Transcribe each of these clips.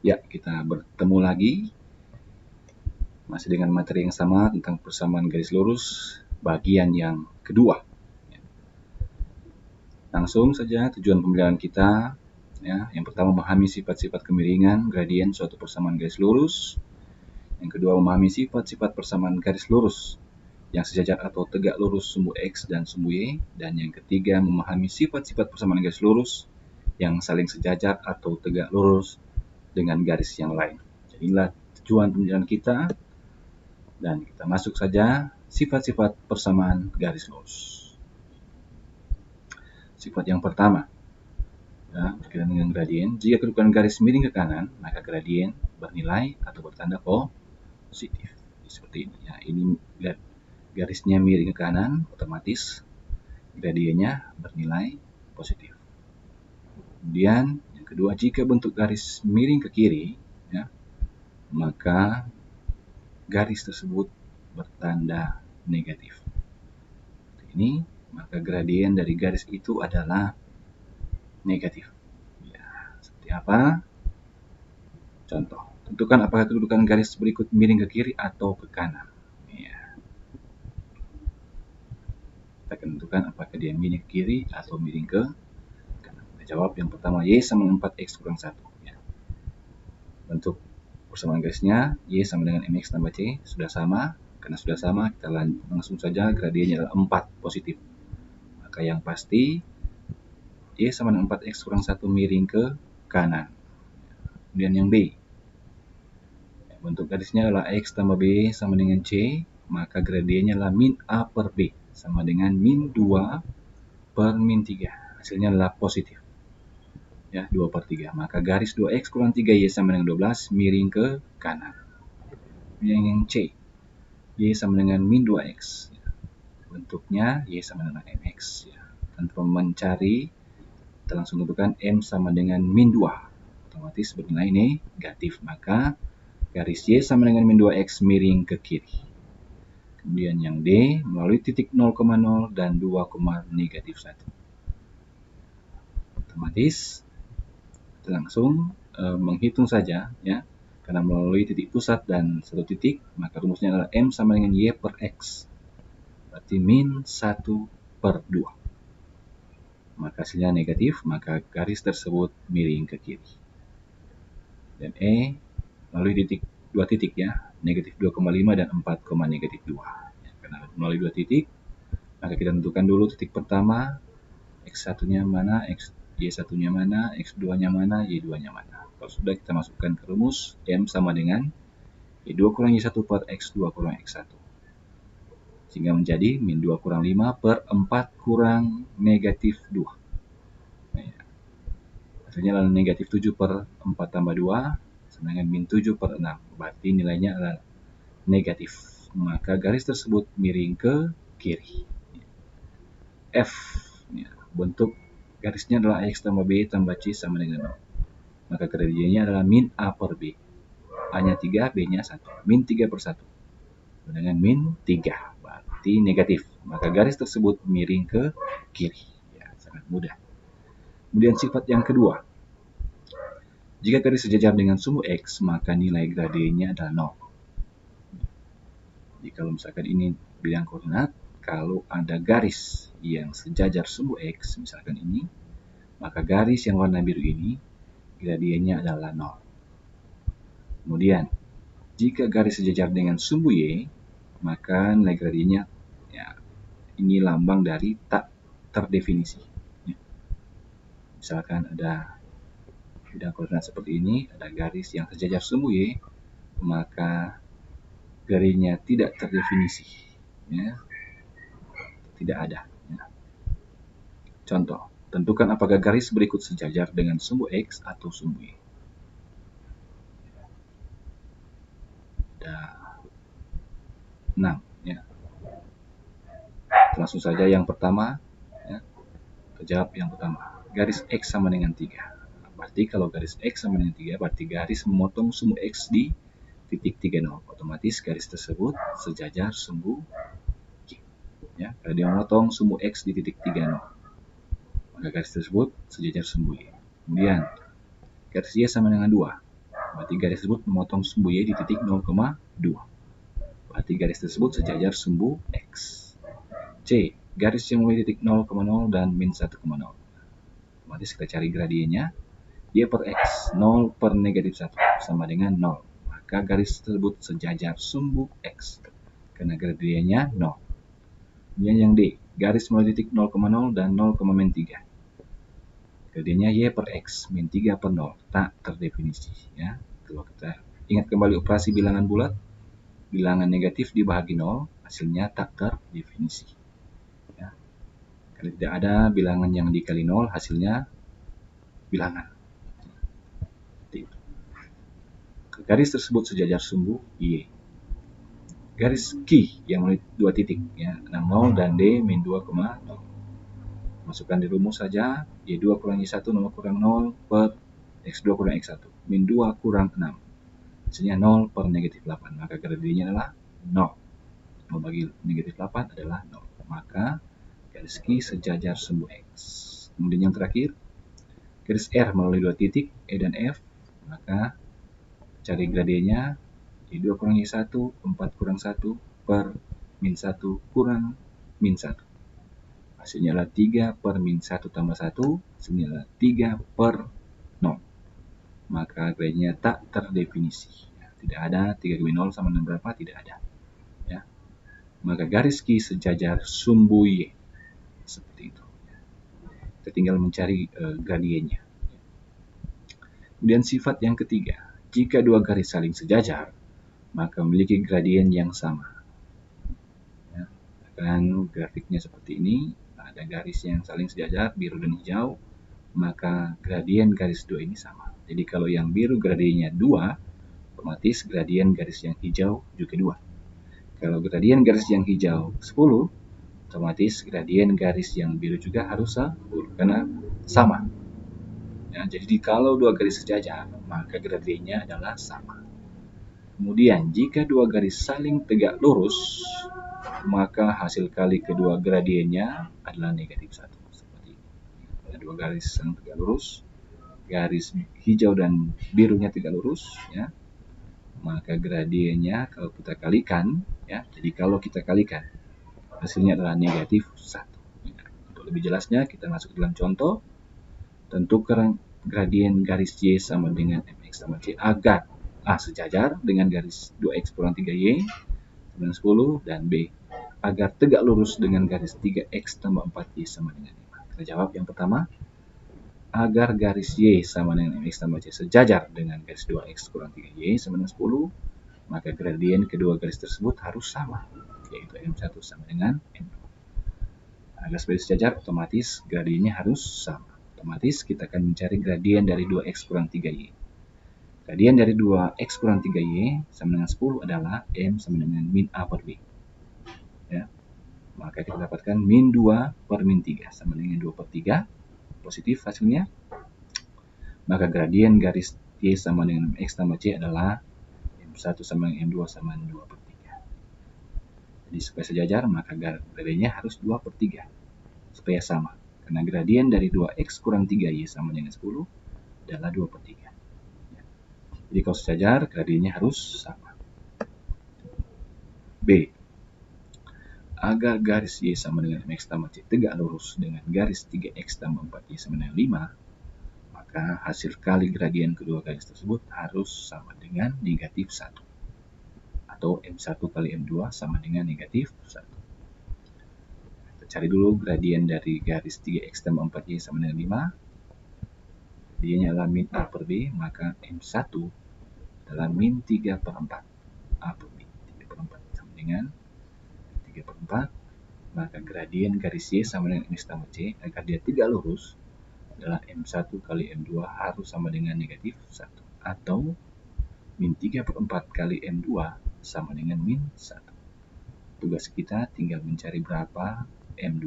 Ya, kita bertemu lagi masih dengan materi yang sama tentang persamaan garis lurus bagian yang kedua. Langsung saja tujuan pembelajaran kita, ya. Yang pertama memahami sifat-sifat kemiringan gradien suatu persamaan garis lurus. Yang kedua memahami sifat-sifat persamaan garis lurus yang sejajar atau tegak lurus sumbu X dan sumbu Y. Dan yang ketiga memahami sifat-sifat persamaan garis lurus yang saling sejajar atau tegak lurus dengan garis yang lain. Jadi inilah tujuan pembelajaran kita, dan kita masuk saja sifat-sifat persamaan garis lurus. Sifat yang pertama, ya, berkaitan dengan gradien. Jika kedudukan garis miring ke kanan, maka gradien bernilai atau bertanda positif. Seperti ini. Ya, ini garisnya miring ke kanan, otomatis gradiennya bernilai positif. Kemudian yang kedua, jika bentuk garis miring ke kiri, ya, maka garis tersebut bertanda negatif. Ini maka gradien dari garis itu adalah negatif. Ya, seperti apa? Contoh, tentukan apakah kedudukan garis berikut miring ke kiri atau ke kanan. Ya. Kita akan tentukan apakah dia miring ke kiri atau miring ke kanan. Kita jawab yang pertama, Y sama 4X kurang 1. Ya. Bentuk persamaan garisnya Y sama dengan MX tambah C sudah sama. Karena sudah sama, kita langsung saja gradiennya adalah 4 positif. Maka yang pasti Y sama dengan 4X kurang 1 miring ke kanan. Kemudian yang B, bentuk garisnya adalah X tambah B sama dengan C, maka gradiennya adalah min A per B sama dengan min 2 per min 3. Hasilnya adalah positif. Ya, 2 per 3. Maka garis 2X kurang 3Y sama dengan 12 miring ke kanan. Kemudian yang C, Y sama dengan min 2X. Bentuknya Y sama dengan MX. Ya. Tanpa mencari, kita langsung tentukan M sama dengan min 2. Otomatis bernilai negatif. Maka garis Y sama dengan min 2X miring ke kiri. Kemudian yang D, melalui titik 0,0 dan 2, negatif 1. Otomatis kita langsung menghitung saja, ya. Karena melalui titik pusat dan satu titik, maka rumusnya adalah M sama dengan Y per X. Berarti min 1 per 2. Maka hasilnya negatif, maka garis tersebut miring ke kiri. Dan E, melalui dua titik, ya, negatif 2,5 dan 4, negatif 2. Ya, karena melalui dua titik, maka kita tentukan dulu titik pertama, X1-nya mana, Y1-nya mana, X2-nya mana, Y2-nya mana. Kalau sudah, kita masukkan ke rumus, M sama dengan Y2 kurang Y1 per X2 kurang X1. Sehingga menjadi min 2 kurang 5 per 4 kurang negatif 2. Nah, ya. Hasilnya adalah negatif 7 per 4 tambah 2, sama dengan min 7 per 6. Berarti nilainya adalah negatif. Maka garis tersebut miring ke kiri. F, ya, bentuk garisnya adalah X tambah B tambah C sama dengan 0. Maka gradiennya adalah min A per B. A-nya 3, B-nya 1. Min 3 per 1. Dengan min 3. Berarti negatif. Maka garis tersebut miring ke kiri. Ya, sangat mudah. Kemudian sifat yang kedua. Jika garis sejajar dengan sumbu X, maka nilai gradiennya adalah 0. Jadi kalau misalkan ini bidang koordinat, kalau ada garis yang sejajar sumbu X, misalkan ini, maka garis yang warna biru ini gradiennya adalah 0. Kemudian, jika garis sejajar dengan sumbu Y, maka nilai gradiennya, ya, ini lambang dari tak terdefinisi. Ya. Misalkan ada bidang koordinat seperti ini, ada garis yang sejajar sumbu Y, maka garisnya tidak terdefinisi. Ya. Tidak ada. Ya. Contoh, tentukan apakah garis berikut sejajar dengan sumbu X atau sumbu Y. Ada 6. Ya. Langsung saja yang pertama, ya. Kita jawab yang pertama. Garis X sama dengan 3. Berarti kalau garis X sama dengan 3, berarti garis memotong sumbu X di titik 30. Otomatis garis tersebut sejajar sumbu Y. Ya, karena dia memotong sumbu X di titik 30. Maka garis tersebut sejajar sumbu Y. Kemudian, garis Y sama dengan 2. Berarti garis tersebut memotong sumbu Y di titik 0,2. Berarti garis tersebut sejajar sumbu X. C. Garis yang mulai titik 0,0 dan min 1,0. Otomatis kita cari gradiennya. Y per X 0 per negatif 1 sama dengan 0. Maka garis tersebut sejajar sumbu X. Karena gradiennya 0. Kemudian yang D. Garis mulai titik 0,0 dan 0, min 3. Gradiennya Y per X min 3 per 0. Tak terdefinisi. Ya. Kalau kita ingat kembali operasi bilangan bulat, bilangan negatif dibagi 0, hasilnya tak terdefinisi. Ya. Kalau tidak ada bilangan yang dikali 0, hasilnya bilangan. Garis tersebut sejajar sumbu Y. Garis Q yang memiliki dua titik, ya, 0 dan D min 2,0. Masukkan di rumus saja, Y2 kurang Y1 0 kurang 0 per X2 kurang X1. Min 2 kurang 6. Hasilnya 0 per negatif 8. Maka gradiennya adalah 0. 0 bagi negatif 8 adalah 0. Maka garis Q sejajar sumbu X. Kemudian yang terakhir, garis R melalui dua titik, E dan F. Maka cari gradiennya, Y2 kurang Y1, 4 kurang 1 per min 1 kurang min 1. Hasilnya adalah 3 per min 1 tambah 1, hasilnya adalah 3 per 0. Maka gradiennya tak terdefinisi. Tidak ada, 3 kali 0 sama dengan berapa? Tidak ada. Ya. Maka garis Q sejajar sumbu Y. Seperti itu. Kita tinggal mencari gradiennya. Kemudian sifat yang ketiga. Jika dua garis saling sejajar, maka memiliki gradien yang sama. Ya, dan grafiknya seperti ini, ada garis yang saling sejajar, biru dan hijau, maka gradien garis dua ini sama. Jadi kalau yang biru gradiennya 2, otomatis gradien garis yang hijau juga 2. Kalau gradien garis yang hijau 10, otomatis gradien garis yang biru juga harus 10, karena sama. Ya, jadi kalau dua garis sejajar, maka gradiennya adalah sama. Kemudian, jika dua garis saling tegak lurus, maka hasil kali kedua gradiennya adalah negatif 1. Seperti ini. Ada dua garis saling tegak lurus, garis hijau dan birunya tegak lurus, ya, maka gradiennya kalau kita kalikan, ya, jadi kalau kita kalikan, hasilnya adalah negatif 1. Ya, untuk lebih jelasnya, kita masuk ke dalam contoh. Tentukan gradien garis Y sama dengan MX tambah C agar A sejajar dengan garis 2X kurang 3Y dengan 10, dan B agar tegak lurus dengan garis 3X tambah 4Y sama dengan 5. Kita jawab yang pertama, agar garis Y sama dengan MX tambah C sejajar dengan garis 2X kurang 3Y sama dengan 10, maka gradien kedua garis tersebut harus sama, yaitu M1 sama dengan M2. Agar supaya sejajar, otomatis gradiennya harus sama. Otomatis kita akan mencari gradien dari 2X kurang 3Y. Gradien dari 2X kurang 3Y sama dengan 10 adalah M sama dengan min A per B. Ya. Maka kita dapatkan min 2 per min 3 sama dengan 2 per 3. Positif hasilnya. Maka gradien garis Y sama dengan X tambah C adalah M1 sama dengan M2 sama dengan 2 per 3. Jadi supaya sejajar, maka gradiennya harus 2 per 3. Supaya sama. Karena gradien dari 2X kurang 3Y sama dengan 10 adalah 2 per 3. Ya. Jadi kalau sejajar, gradiennya harus sama. B. Agar garis Y sama dengan MX tambah C tegak lurus dengan garis 3X tambah 4Y sama dengan 5, maka hasil kali gradien kedua garis tersebut harus sama dengan negatif 1. Atau M1 kali M2 sama dengan negatif 1. Cari dulu gradien dari garis 3X tambah 4Y sama dengan 5. Gradiennya adalah min A per B, maka M1 adalah min 3 per 4. A per B, 3 per 4 sama dengan 3 per 4. Maka gradien garis Y sama dengan MX tambah C, agar dia tidak lurus, adalah M1 kali M2 harus sama dengan negatif 1. Atau min 3 per 4 kali M2 sama dengan min 1. Tugas kita tinggal mencari berapa M2,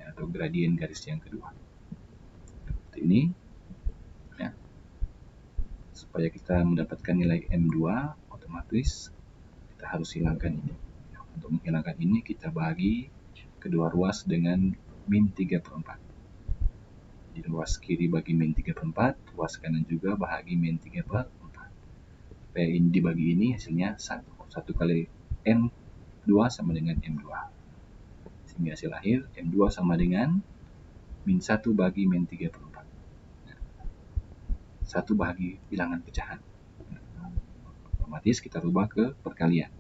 atau gradien garis yang kedua. Seperti ini, ya. Supaya kita mendapatkan nilai M2, otomatis kita harus hilangkan ini. Untuk menghilangkan ini, kita bagi kedua ruas dengan min 3 per 4. Jadi ruas kiri bagi min 3 per 4, ruas kanan juga bahagi min 3 per 4. supaya ini dibagi ini hasilnya 1. 1 kali M2 sama dengan M2. Sehingga hasil akhir M2 sama dengan min 1 bagi min 3/4. 1 bagi bilangan pecahan. Otomatis kita rubah ke perkalian.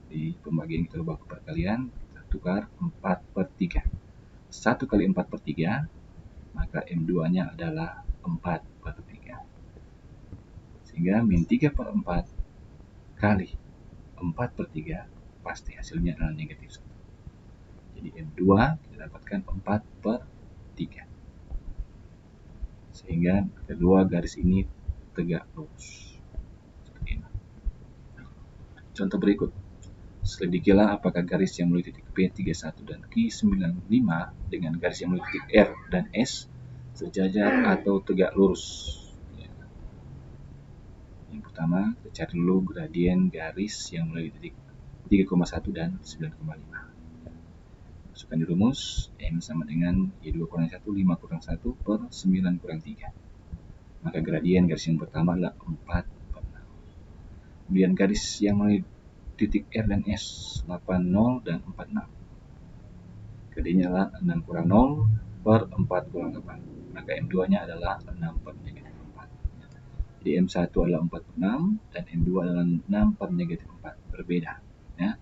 Di pembagian kita rubah ke perkalian, kita tukar 4/3. 1 kali 4/3, maka M2-nya adalah 4/3. Sehingga min 3/4 kali 4/3 pasti hasilnya adalah negatif 1. Jadi M2 kita dapatkan 4/3. Sehingga kedua garis ini tegak lurus. Seperti ini. Contoh berikut. Selidikilah apakah garis yang melalui titik P31 dan Q95 dengan garis yang melalui titik R dan S sejajar atau tegak lurus. Yang pertama, kita cari dulu gradien garis yang melalui titik 3,1 dan 9,5. Masukkan di rumus, M sama dengan Y2 kurang 1, 5 kurang 1 per 9 kurang 3. Maka gradien garis yang pertama adalah 4/6. Kemudian garis yang melalui titik R dan S 80 dan 46. Gradiennya adalah 6 kurang 0 per 4 kurang 8. Maka M2-nya adalah 6/-4. Jadi M1 adalah 4/6 dan M2 adalah 6/-4. Berbeda. Ya.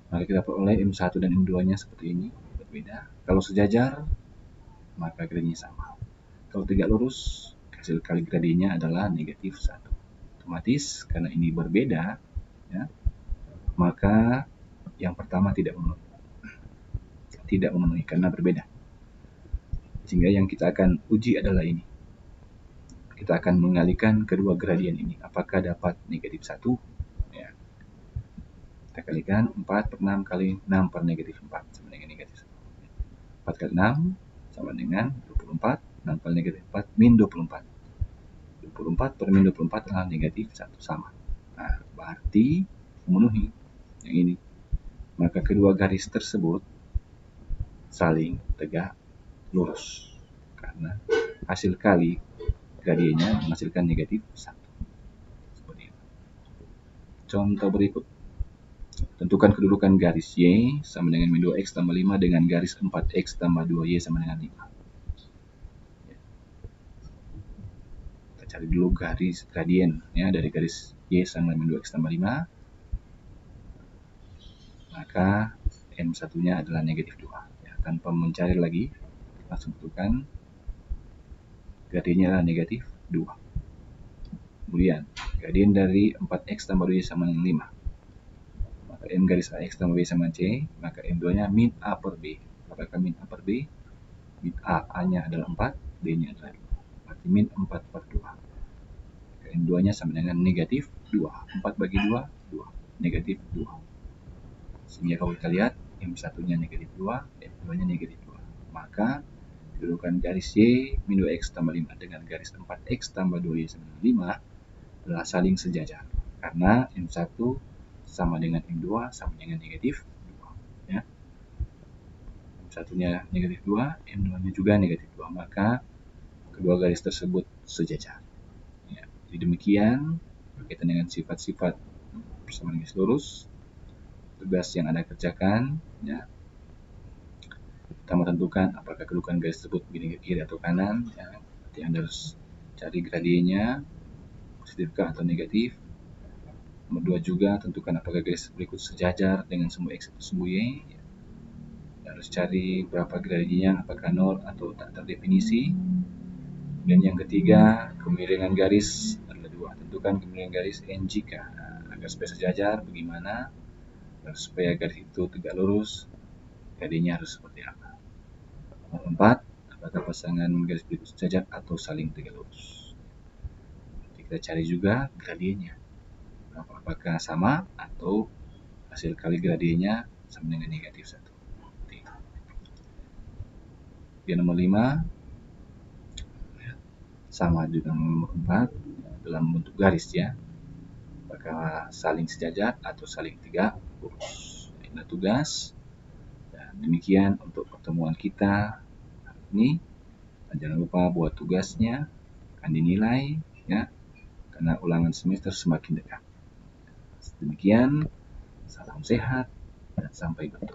Maka kita peroleh M1 dan M2-nya seperti ini. Berbeda. Kalau sejajar, maka gradiennya sama. Kalau tegak lurus, hasil kali gradiennya adalah negatif 1. Otomatis, karena ini berbeda, ya, maka yang pertama tidak memenuhi karena berbeda. Sehingga yang kita akan uji adalah ini. Kita akan mengalihkan kedua gradien ini. Apakah dapat negatif 1? Ya. Kita kalikan 4/6 kali 6/-4 sama dengan negatif 1. 4 kali 6 sama dengan 24. 6 kali negatif 4 min 24. 24 per min 24 adalah negatif 1 sama. Nah, berarti memenuhi yang ini. Maka kedua garis tersebut saling tegak lurus karena hasil kali gradiennya menghasilkan negatif 1. Seperti itu. Contoh berikut. Tentukan kedudukan garis Y sama dengan min 2X tambah 5 dengan garis 4X tambah 2Y sama dengan 5. Kita cari dulu garis gradien ya, dari garis Y sama min 2X tambah 5. Maka M1-nya adalah negatif 2. Ya, tanpa mencari lagi, langsung tentukan gradiennya adalah negatif 2. Kemudian, gradien dari 4X tambah 2Y sama dengan 5. Maka M garis AX tambah B sama C, maka M2-nya min A per B. Apakah min A per B? Min A-nya adalah 4, B-nya adalah 2. Berarti min 4 per 2. Maka M2-nya sama dengan negatif 2. 4 bagi 2, 2. Negatif 2. Sehingga kalau kita lihat, M1-nya negatif 2, M2-nya negatif 2. Maka, kedudukan garis Y min 2X tambah 5 dengan garis 4X tambah 2Y sama dengan 5 adalah saling sejajar. Karena M1 sama dengan M2 sama dengan negatif 2. Ya. M1-nya negatif 2, M2-nya juga negatif 2. Maka, kedua garis tersebut sejajar. Ya. Jadi demikian, berkaitan dengan sifat-sifat persamaan garis lurus, tugas yang Anda kerjakan, ya. Pertama tentukan apakah kedudukan garis tersebut begini ke kiri atau kanan. Ya. Nanti Anda harus cari gradiennya, positifkah atau negatif. Nomor 2 juga tentukan apakah garis berikut sejajar dengan sumbu X atau sumbu Y. Ya. Harus cari berapa gradiennya, apakah 0 atau tak terdefinisi. Dan yang ketiga, kemiringan garis adalah 2. Tentukan kemiringan garis N jika. Nah, agar supaya sejajar, bagaimana? Supaya garis itu tegak lurus, gradiennya harus seperti apa? Nomor 4, apakah pasangan garis berikut sejajar atau saling tegak lurus? Nanti kita cari juga gradiennya. Apakah sama atau hasil kali gradiennya sama dengan negatif 1. Kemudian nomor 5, sama dengan nomor 4 dalam bentuk garis ya. Apakah saling sejajar atau saling tegak lurus. Inilah tugas. Dan demikian untuk pertemuan kita hari ini. Dan jangan lupa buat tugasnya akan dinilai ya. karena ulangan semester semakin dekat. Demikian, salam sehat dan sampai bertemu.